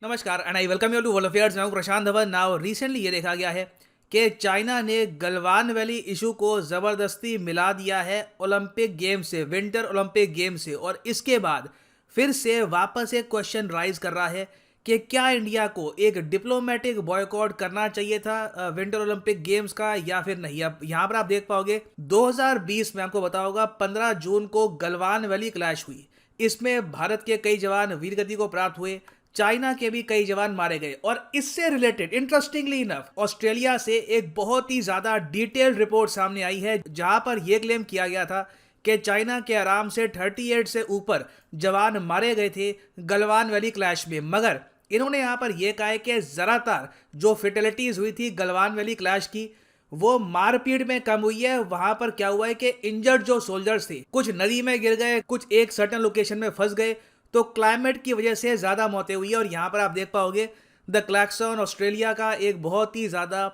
नमस्कार and I welcome you to world affairs. मैं हूं प्रशांत धवन। नाउ रिसेंटली ये देखा गया है कि चाइना ने गलवान वैली इशू को ज़बरदस्ती मिला दिया है ओलंपिक गेम से, विंटर ओलंपिक गेम से। और इसके बाद फिर से वापस एक क्वेश्चन राइज कर रहा है कि क्या इंडिया को एक डिप्लोमेटिक बॉयकॉट करना चाहिए था विंटर ओलंपिक गेम्स का या फिर नहीं। अब यहाँ पर आप देख पाओगे 2020 में आपको बताओगा 15 जून को गलवान वैली क्लैश हुई। इसमें भारत के कई जवान वीरगति को प्राप्त हुए, चाइना के भी कई जवान मारे गए। और इससे रिलेटेड इंटरेस्टिंगली इनफ ऑस्ट्रेलिया से एक बहुत ही ज्यादा डिटेल्ड रिपोर्ट सामने आई है जहां पर यह क्लेम किया गया था कि चाइना के आराम से 38 से ऊपर जवान मारे गए थे गलवान वैली क्लैश में। मगर इन्होंने यहां पर यह कहा है कि ज़्यादातर जो फेटलिटीज हुई थी गलवान वैली क्लैश की वो मारपीट में कम हुई है। वहां पर क्या हुआ है कि इंजर्ड जो सोल्जर्स थे कुछ नदी में गिर गए, कुछ एक सर्टेन लोकेशन में फंस गए, तो क्लाइमेट की वजह से ज़्यादा मौतें हुई है। और यहाँ पर आप देख पाओगे द क्लैक्सन ऑस्ट्रेलिया का एक बहुत ही ज़्यादा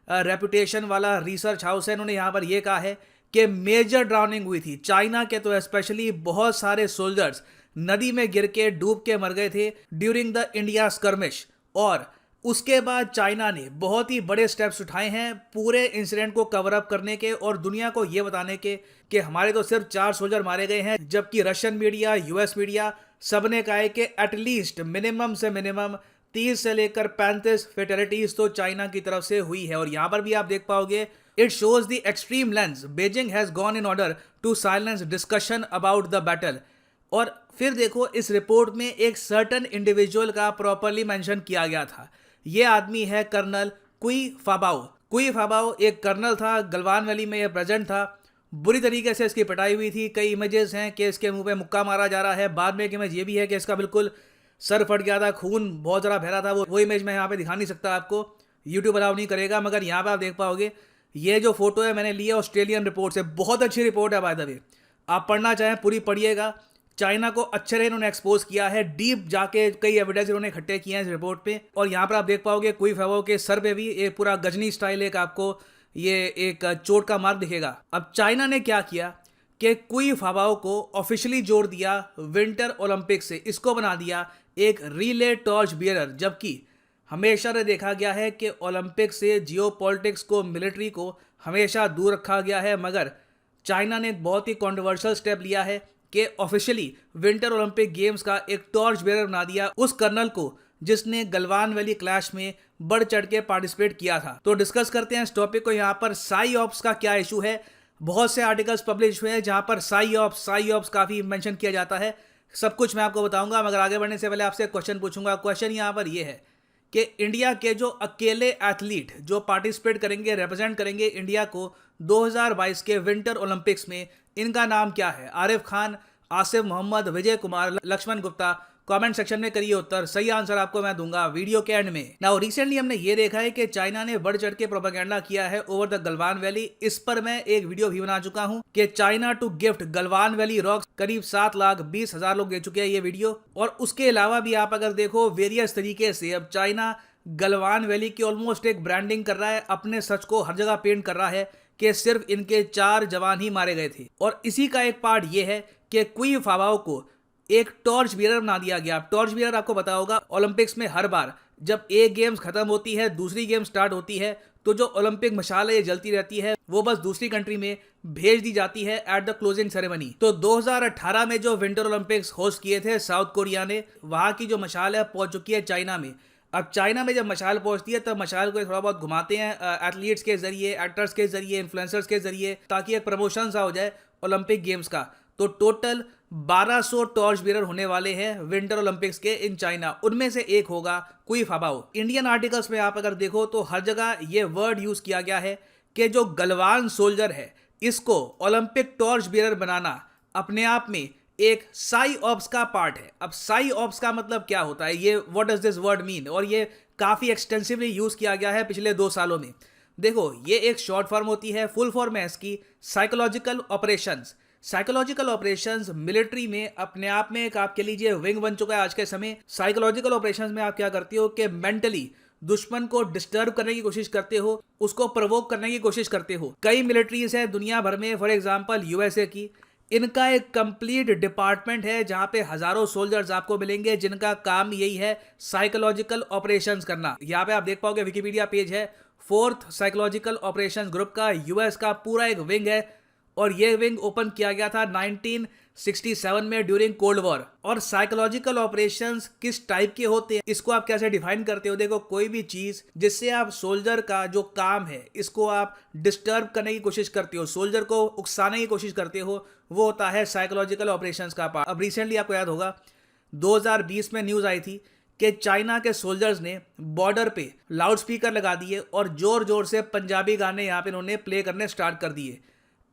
रेपुटेशन वाला रिसर्च हाउस है। इन्होंने यहाँ पर यह कहा है कि मेजर ड्राउनिंग हुई थी चाइना के, तो स्पेशली बहुत सारे सोल्जर्स नदी में गिर के डूब के मर गए थे ड्यूरिंग द इंडिया स्कर्मिश। और उसके बाद चाइना ने बहुत ही बड़े स्टेप्स उठाए हैं पूरे इंसिडेंट को कवर अप करने के और दुनिया को यह बताने के कि हमारे तो सिर्फ 4 सोल्जर मारे गए हैं, जबकि रशियन मीडिया, यूएस मीडिया सबने कहा है कि एटलीस्ट मिनिमम से मिनिमम 30 से लेकर 35 फेटलिटीज तो चाइना की तरफ से हुई है। और यहां पर भी आप देख पाओगे it shows the extreme lengths Beijing has gone in order to silence discussion about the battle. और फिर देखो इस रिपोर्ट में एक सर्टन इंडिविजुअल का प्रॉपरली मेंशन किया गया था। ये आदमी है कर्नल कुई फाबाओ। कुई फाबाओ एक कर्नल था, गलवान वैली में ये प्रेजेंट था। बुरी तरीके से इसकी पिटाई हुई थी। कई इमेजेस हैं कि इसके मुंह पे मुक्का मारा जा रहा है। बाद में एक इमेज ये भी है कि इसका बिल्कुल सर फट गया था, खून बहुत ज़्यादा बह रहा था। वो इमेज मैं यहाँ पे दिखा नहीं सकता आपको, यूट्यूब अलाउ नहीं करेगा। मगर यहाँ पे आप देख पाओगे ये जो फोटो है मैंने ली है ऑस्ट्रेलियन रिपोर्ट से। बहुत अच्छी रिपोर्ट है बाय द वे, आप पढ़ना चाहें पूरी पढ़िएगा। चाइना को अच्छे रहे इन्होंने एक्सपोज किया है, डीप जाके कई एविडेंस इन्होंने इकट्ठे किए हैं इस रिपोर्ट पे। और यहाँ पर आप देख पाओगे कुई फेवो के सर पे भी एक पूरा गजनी स्टाइल एक आपको ये एक चोट का मार्क दिखेगा। अब चाइना ने क्या किया कि कुई फाबाओ को ऑफिशियली जोड़ दिया विंटर ओलंपिक से, इसको बना दिया एक रिले टॉर्च बियरर। जबकि हमेशा से देखा गया है कि ओलंपिक से जियोपॉलिटिक्स को, मिलिट्री को हमेशा दूर रखा गया है। मगर चाइना ने एक बहुत ही कॉन्ट्रोवर्शियल स्टेप लिया है कि ऑफिशियली विंटर ओलंपिक गेम्स का एक टॉर्च बेरर बना दिया उस कर्नल को जिसने गलवान वैली क्लैश में बढ़ चढ़ के पार्टिसिपेट किया था। तो डिस्कस करते हैं इस टॉपिक को। यहाँ पर साई ऑप्स का क्या इशू है। बहुत से आर्टिकल्स पब्लिश हुए हैं जहां पर साई ऑप्स काफी मेंशन किया जाता है। सब कुछ मैं आपको बताऊंगा, मगर आगे बढ़ने से पहले आपसे क्वेश्चन पूछूंगा। क्वेश्चन यहाँ पर यह है कि इंडिया के जो अकेले एथलीट जो पार्टिसिपेट करेंगे, रिप्रेजेंट करेंगे इंडिया को 2022 के विंटर ओलंपिक्स में, इनका नाम क्या है। आरिफ खान, आसिफ मोहम्मद, विजय कुमार, लक्ष्मण गुप्ता। कमेंट सेक्शन में करिए उत्तर, सही आंसर आपको मैं दूंगा वीडियो के एंड में। नाउ रिसेंटली हमने ये देखा है कि चाइना ने बढ़ चढ़ के प्रोपेगेंडा किया है ओवर द गलवान वैली। इस पर मैं एक वीडियो भी बना चुका हूं कि China to gift Galwan valley rocks. करीब 7,20,000 लोग देख चुके हैं ये वीडियो। और उसके अलावा भी आप अगर देखो वेरियस तरीके से अब चाइना गलवान वैली की ऑलमोस्ट एक ब्रांडिंग कर रहा है, अपने सच को हर जगह पेंट कर रहा है कि सिर्फ इनके 4 जवान ही मारे गए थे। और इसी का एक पार्ट ये है कि कुई फाबाओ को एक टॉर्च बियरर बना दिया गया। टॉर्च बियरर आपको पता होगा ओलंपिक्स में हर बार जब एक गेम्स खत्म होती है दूसरी गेम स्टार्ट होती है तो जो ओलंपिक मशाल है ये जलती रहती है, वो बस दूसरी कंट्री में भेज दी जाती है एट द क्लोजिंग सेरेमनी। तो 2018 में जो विंटर ओलंपिक्स होस्ट किए थे साउथ कोरिया ने, वहां की जो मशाल है पहुंच चुकी है चाइना में। अब चाइना में जब मशाल पहुंचती है तब मशाल को थोड़ा बहुत घुमाते हैं एथलीट्स के जरिए, एक्टर्स के जरिए, इन्फ्लुएंसर्स के जरिए, ताकि एक प्रमोशन सा हो जाए ओलंपिक गेम्स का। तो टोटल 1200 टॉर्च बियरर होने वाले हैं विंटर ओलंपिक्स के इन चाइना। उनमें से एक होगा कुई फाबाओ। इंडियन आर्टिकल्स में आप अगर देखो तो हर जगह ये वर्ड यूज किया गया है कि जो गलवान सोल्जर है इसको ओलंपिक टॉर्च बियरर बनाना अपने आप में एक साई ऑप्स का पार्ट है। अब साई ऑप्स का मतलब क्या होता है, ये what does this word mean, और ये काफी एक्सटेंसिवली यूज किया गया है पिछले 2 सालों में। देखो ये एक शॉर्ट फॉर्म होती है, फुल फॉर्म है इसकी psychological operations. Psychological operations military में अपने आप में एक आपके लीजिए विंग बन चुका है आज के समय। साइकोलॉजिकल ऑपरेशंस में आप क्या करते हो कि मेंटली दुश्मन को डिस्टर्ब करने की कोशिश करते हो, उसको प्रवोक करने की कोशिश करते हो। कई मिलिट्रीज है दुनिया भर में, फॉर एग्जांपल यूएसए की, इनका एक कंप्लीट डिपार्टमेंट है जहां पे हजारों सोल्जर्स आपको मिलेंगे जिनका काम यही है साइकोलॉजिकल ऑपरेशंस करना। यहाँ पे आप देख पाओगे विकिपीडिया पेज है, फोर्थ साइकोलॉजिकल ऑपरेशंस ग्रुप का यूएस का पूरा एक विंग है और ये विंग ओपन किया गया था 1967 में ड्यूरिंग कोल्ड वॉर। और साइकोलॉजिकल ऑपरेशंस किस टाइप के होते हैं, इसको आप कैसे डिफाइन करते हो? देखो, कोई भी चीज जिससे आप सोल्जर का जो काम है इसको आप डिस्टर्ब करने की कोशिश करते हो, सोल्जर को उकसाने की कोशिश करते हो, वो होता है साइकोलॉजिकल ऑपरेशंस का पार्ट। अब रिसेंटली आपको याद होगा 2020 में न्यूज आई थी कि चाइना के सोल्जर्स ने बॉर्डर पे लाउड स्पीकर लगा दिए और जोर जोर से पंजाबी गाने यहाँ पे इन्होंने प्ले करने स्टार्ट कर दिए।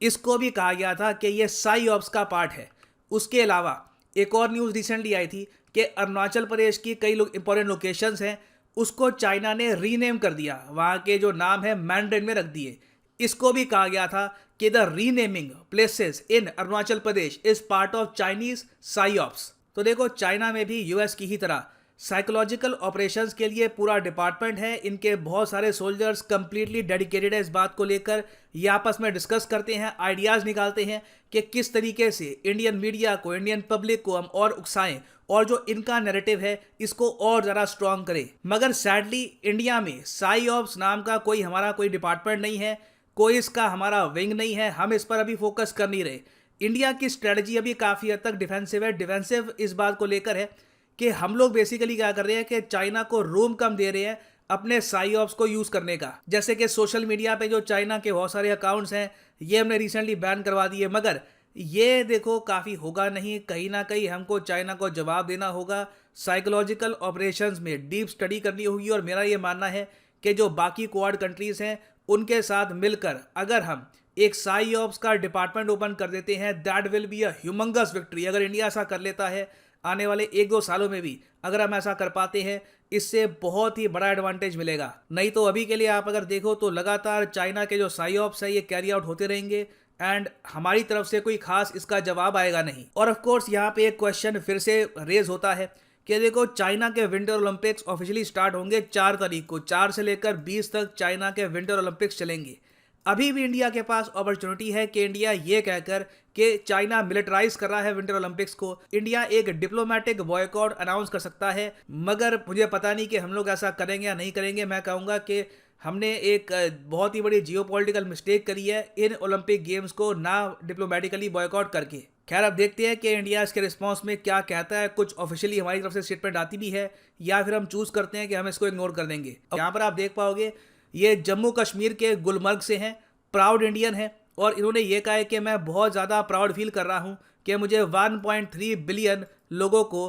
इसको भी कहा गया था कि ये साई ऑप्स का पार्ट है। उसके अलावा एक और न्यूज़ रिसेंटली आई थी कि अरुणाचल प्रदेश की कई इंपॉर्टेंट लोकेशंस हैं, उसको चाइना ने रीनेम कर दिया, वहाँ के जो नाम है मैंड्रिन में रख दिए। इसको भी कहा गया था कि the renaming places in Arunachal Pradesh is part of Chinese Sai ops. तो देखो, चाइना में भी यूएस की ही तरह साइकोलॉजिकल ऑपरेशंस के लिए पूरा डिपार्टमेंट है। इनके बहुत सारे सोल्जर्स कंप्लीटली डेडिकेटेड है इस बात को लेकर। ये आपस में डिस्कस करते हैं, आइडियाज़ निकालते हैं कि किस तरीके से इंडियन मीडिया को, इंडियन पब्लिक को हम और उकसाएं और जो इनका नैरेटिव है इसको और ज़रा स्ट्रॉन्ग करें। मगर सैडली इंडिया में साई ऑप्स नाम का हमारा कोई डिपार्टमेंट नहीं है, कोई इसका हमारा विंग नहीं है, हम इस पर अभी फोकस कर नहीं रहे। इंडिया की स्ट्रेटजी अभी काफ़ी हद तक डिफेंसिव है। डिफेंसिव इस बात को लेकर है कि हम लोग बेसिकली क्या कर रहे हैं कि चाइना को रूम कम दे रहे हैं अपने साई ऑप्स को यूज करने का। जैसे कि सोशल मीडिया पे जो चाइना के बहुत सारे अकाउंट्स हैं ये हमने रिसेंटली बैन करवा दिए। मगर ये देखो काफ़ी होगा नहीं, कहीं ना कहीं हमको चाइना को जवाब देना होगा। साइकोलॉजिकल ऑपरेशंस में डीप स्टडी करनी होगी और मेरा ये मानना है कि जो बाकी क्वाड कंट्रीज हैं उनके साथ मिलकर अगर हम एक साई ऑप्स का डिपार्टमेंट ओपन कर देते हैं, that will be a humongous victory. अगर इंडिया ऐसा कर लेता है आने वाले 1-2 सालों में भी अगर हम ऐसा कर पाते हैं, इससे बहुत ही बड़ा एडवांटेज मिलेगा। नहीं तो अभी के लिए आप अगर देखो तो लगातार चाइना के जो साई ऑप्स है ये कैरी आउट होते रहेंगे एंड हमारी तरफ से कोई खास इसका जवाब आएगा नहीं। और ऑफ कोर्स यहाँ पे एक क्वेश्चन फिर से रेज होता है कि देखो, चाइना के विंटर ओलंपिक्स ऑफिशियली स्टार्ट होंगे 4 तारीख को। 4 से लेकर 20 तक चाइना के विंटर ओलंपिक्स चलेंगे। अभी भी इंडिया के पास अपॉर्चुनिटी है कि इंडिया ये कहकर कि चाइना मिलिटराइज कर रहा है विंटर ओलंपिक्स को, इंडिया एक डिप्लोमेटिक बॉयकॉट अनाउंस कर सकता है। मगर मुझे पता नहीं कि हम लोग ऐसा करेंगे या नहीं करेंगे। मैं कहूँगा कि हमने एक बहुत ही बड़ी जियोपॉलिटिकल मिस्टेक करी है इन ओलंपिक गेम्स को ना डिप्लोमेटिकली बॉयकॉट करके। खैर, अब देखते हैं कि इंडिया इसके रिस्पॉन्स में क्या कहता है। कुछ ऑफिशियली हमारी तरफ से स्टेटमेंट आती भी है या फिर हम चूज करते हैं कि हम इसको इग्नोर कर देंगे। यहाँ पर आप देख पाओगे ये जम्मू कश्मीर के गुलमर्ग से हैं, प्राउड इंडियन है और इन्होंने ये कहा है कि मैं बहुत ज़्यादा प्राउड फील कर रहा हूँ कि मुझे 1.3 बिलियन लोगों को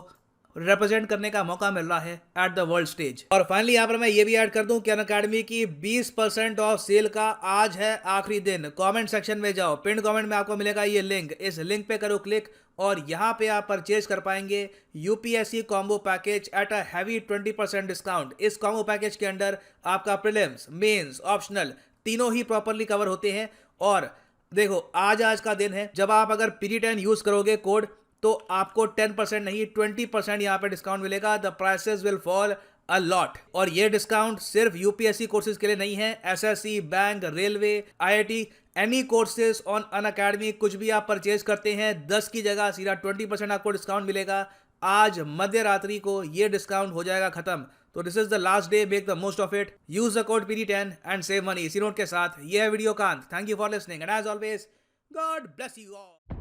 रिप्रेजेंट करने का मौका मिल रहा है एट द वर्ल्ड स्टेज। और फाइनली यहाँ पर मैं ये भी ऐड कर दूं कि अनअकैडमी की 20% ऑफ सेल का आज है आखिरी दिन। कमेंट सेक्शन में जाओ, पिन कमेंट में आपको मिलेगा ये लिंक, इस लिंक पे करो क्लिक और यहाँ पे आप परचेज कर पाएंगे UPSC combo package at a heavy 20% discount. इस कॉम्बो पैकेज के अंदर आपका प्रीलिम्स, मेंस, ऑप्शनल तीनों ही प्रॉपरली कवर होते हैं। और देखो, आज का दिन है, जब आप अगर PD10 यूज करोगे कोड तो आपको 10% नहीं 20% यहाँ पे डिस्काउंट मिलेगा। The prices will fall a lot. और ये डिस्काउंट सिर्फ यूपीएससी कोर्सेज के लिए नहीं है, SSC, bank, railway, IIT, any courses on Unacademy कुछ भी आप परचेज करते हैं 10 की जगह सीधा 20% आपको डिस्काउंट मिलेगा। आज मध्य रात्रि को ये डिस्काउंट हो जाएगा खत्म। तो this is the last day, make the most of it, use the code PD10 and save money. इसी नोट के साथ ये है वीडियो कांत। Thank you for listening and as always God bless you all.